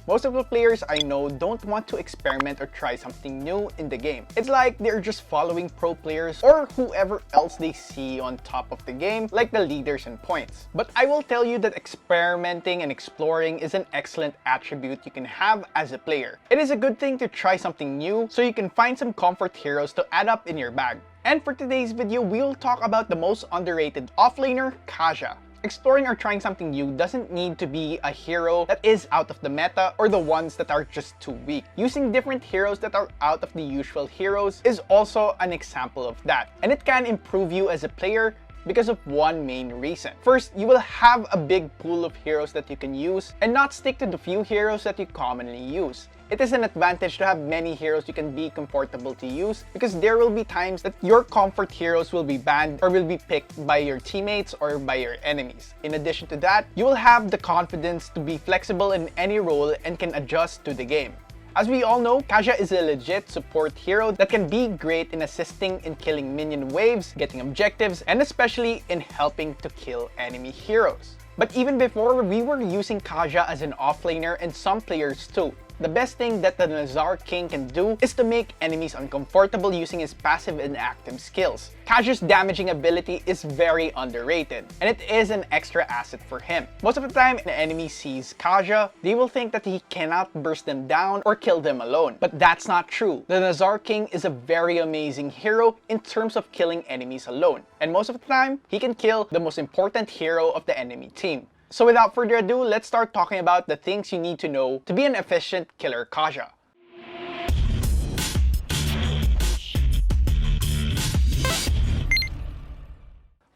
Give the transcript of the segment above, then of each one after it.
Most of the players I know don't want to experiment or try something new in the game. It's like they're just following pro players or whoever else they see on top of the game, like the leaders and points. But I will tell you that experimenting and exploring is an excellent attribute you can have as a player. It is a good thing to try something new so you can find some comfort heroes to add up in your bag. And for today's video, we'll talk about the most underrated offlaner, Kaja. Exploring or trying something new doesn't need to be a hero that is out of the meta or the ones that are just too weak. Using different heroes that are out of the usual heroes is also an example of that. And it can improve you as a player because of one main reason. First, you will have a big pool of heroes that you can use and not stick to the few heroes that you commonly use. It is an advantage to have many heroes you can be comfortable to use because there will be times that your comfort heroes will be banned or will be picked by your teammates or by your enemies. In addition to that, you will have the confidence to be flexible in any role and can adjust to the game. As we all know, Kaja is a legit support hero that can be great in assisting in killing minion waves, getting objectives, and especially in helping to kill enemy heroes. But even before, we were using Kaja as an offlaner and some players too. The best thing that the Nazar King can do is to make enemies uncomfortable using his passive and active skills. Kaja's damaging ability is very underrated, and it is an extra asset for him. Most of the time, an enemy sees Kaja, they will think that he cannot burst them down or kill them alone. But that's not true. The Nazar King is a very amazing hero in terms of killing enemies alone. And most of the time, he can kill the most important hero of the enemy team. So without further ado, let's start talking about the things you need to know to be an efficient killer Kaja.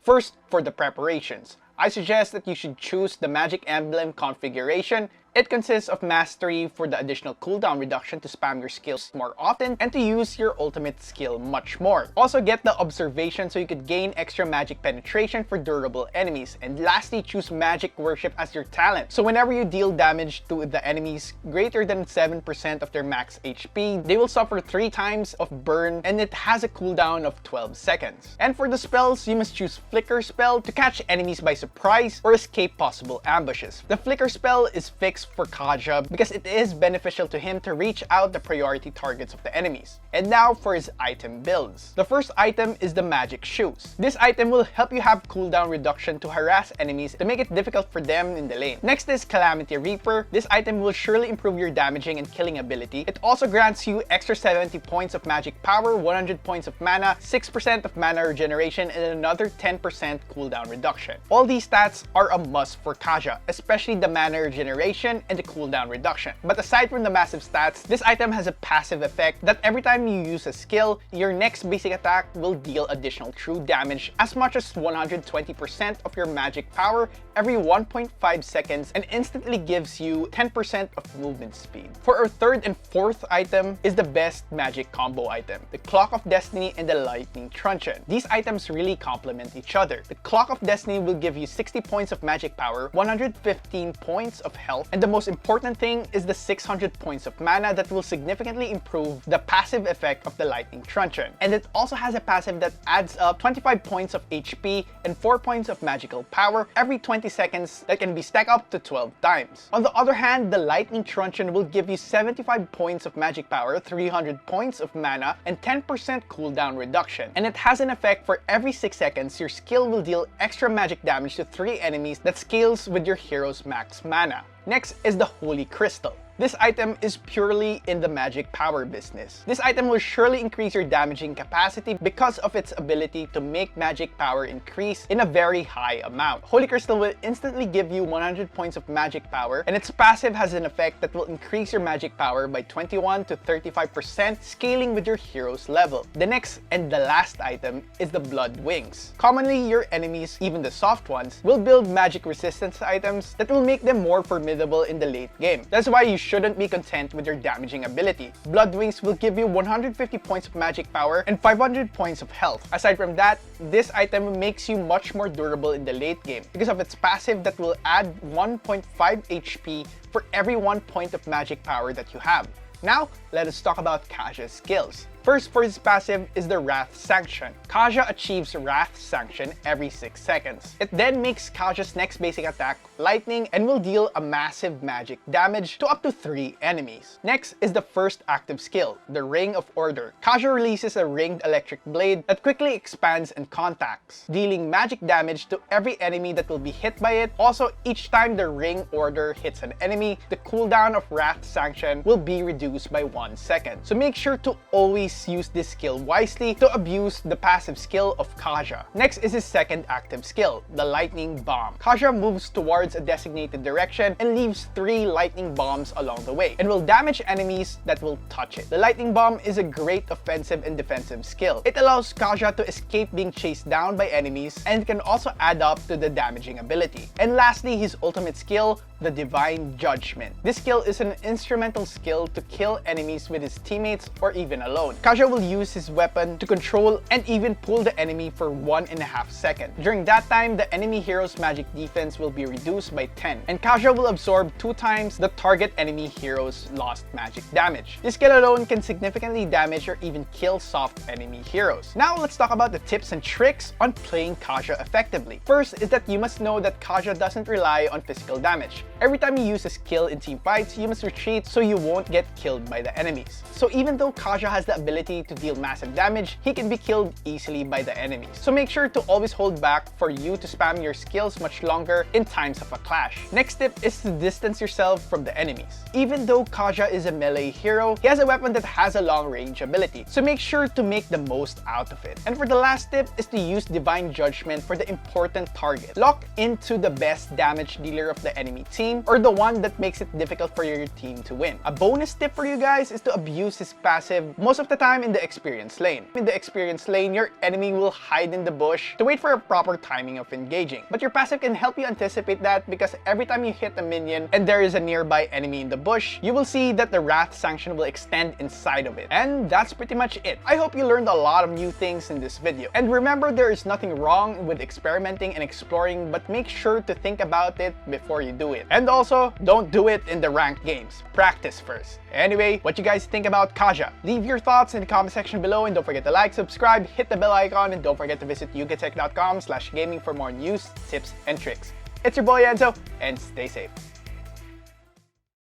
First, for the preparations. I suggest that you should choose the Magic Emblem configuration. It consists of mastery for the additional cooldown reduction to spam your skills more often and to use your ultimate skill much more. Also get the observation so you could gain extra magic penetration for durable enemies. And lastly, choose magic worship as your talent. So whenever you deal damage to the enemies greater than 7% of their max HP, they will suffer 3 times of burn and it has a cooldown of 12 seconds. And for the spells, you must choose Flicker spell to catch enemies by surprise or escape possible ambushes. The Flicker spell is fixed for Kaja because it is beneficial to him to reach out the priority targets of the enemies. And now for his item builds. The first item is the Magic Shoes. This item will help you have cooldown reduction to harass enemies to make it difficult for them in the lane. Next is Calamity Reaper. This item will surely improve your damaging and killing ability. It also grants you extra 70 points of magic power, 100 points of mana, 6% of mana regeneration, and another 10% cooldown reduction. All these stats are a must for Kaja, especially the mana regeneration and the cooldown reduction. But aside from the massive stats, this item has a passive effect that every time you use a skill, your next basic attack will deal additional true damage as much as 120% of your magic power every 1.5 seconds and instantly gives you 10% of movement speed. For our third and fourth item is the best magic combo item, the Clock of Destiny and the Lightning Truncheon. These items really complement each other. The Clock of Destiny will give you 60 points of magic power, 115 points of health, and the most important thing is the 600 points of mana that will significantly improve the passive effect of the Lightning Truncheon. And it also has a passive that adds up 25 points of HP and 4 points of magical power every 20 seconds that can be stacked up to 12 times. On the other hand, the Lightning Truncheon will give you 75 points of magic power, 300 points of mana, and 10% cooldown reduction. And it has an effect for every 6 seconds, your skill will deal extra magic damage to 3 enemies that scales with your hero's max mana. Next is the Holy Crystal. This item is purely in the magic power business. This item will surely increase your damaging capacity because of its ability to make magic power increase in a very high amount. Holy Crystal will instantly give you 100 points of magic power, and its passive has an effect that will increase your magic power by 21 to 35%, scaling with your hero's level. The next and the last item is the Blood Wings. Commonly, your enemies, even the soft ones, will build magic resistance items that will make them more formidable in the late game. That's why you shouldn't be content with your damaging ability. Blood Wings will give you 150 points of magic power and 500 points of health. Aside from that, this item makes you much more durable in the late game because of its passive that will add 1.5 HP for every 1 point of magic power that you have. Now, let us talk about Kaja's skills. First for his passive is the Wrath Sanction. Kaja achieves Wrath Sanction every 6 seconds. It then makes Kaja's next basic attack lightning and will deal a massive magic damage to up to 3 enemies. Next is the first active skill, the Ring of Order. Kaja releases a ringed electric blade that quickly expands and contacts, dealing magic damage to every enemy that will be hit by it. Also, each time the Ring Order hits an enemy, the cooldown of Wrath Sanction will be reduced by 1 second. So make sure to always use this skill wisely to abuse the passive skill of Kaja. Next is his second active skill, the Lightning Bomb. Kaja moves towards a designated direction and leaves 3 lightning bombs along the way and will damage enemies that will touch it. The Lightning Bomb is a great offensive and defensive skill. It allows Kaja to escape being chased down by enemies and can also add up to the damaging ability. And lastly, his ultimate skill, the Divine Judgment. This skill is an instrumental skill to kill enemies with his teammates or even alone. Kaja will use his weapon to control and even pull the enemy for 1.5 seconds. During that time, the enemy hero's magic defense will be reduced by 10, and Kaja will absorb 2 times the target enemy hero's lost magic damage. This skill alone can significantly damage or even kill soft enemy heroes. Now let's talk about the tips and tricks on playing Kaja effectively. First is that you must know that Kaja doesn't rely on physical damage. Every time you use a skill in team fights, you must retreat so you won't get killed by the enemies. So even though Kaja has the ability to deal massive damage, he can be killed easily by the enemies. So make sure to always hold back for you to spam your skills much longer in times of a clash. Next tip is to distance yourself from the enemies. Even though Kaja is a melee hero, he has a weapon that has a long range ability. So make sure to make the most out of it. And for the last tip is to use Divine Judgment for the important target. Lock into the best damage dealer of the enemy team or the one that makes it difficult for your team to win. A bonus tip for you guys is to abuse his passive most of the time in the experience lane. In the experience lane, your enemy will hide in the bush to wait for a proper timing of engaging. But your passive can help you anticipate that because every time you hit a minion and there is a nearby enemy in the bush, you will see that the Wrath Sanction will extend inside of it. And that's pretty much it. I hope you learned a lot of new things in this video. And remember, there is nothing wrong with experimenting and exploring, but make sure to think about it before you do it. And also, don't do it in the ranked games. Practice first. Anyway, what you guys think about Kaja? Leave your thoughts in the comment section below, and don't forget to like, subscribe, hit the bell icon, and don't forget to visit yugatech.com/gaming for more news, tips, and tricks. It's your boy Enzo, and stay safe.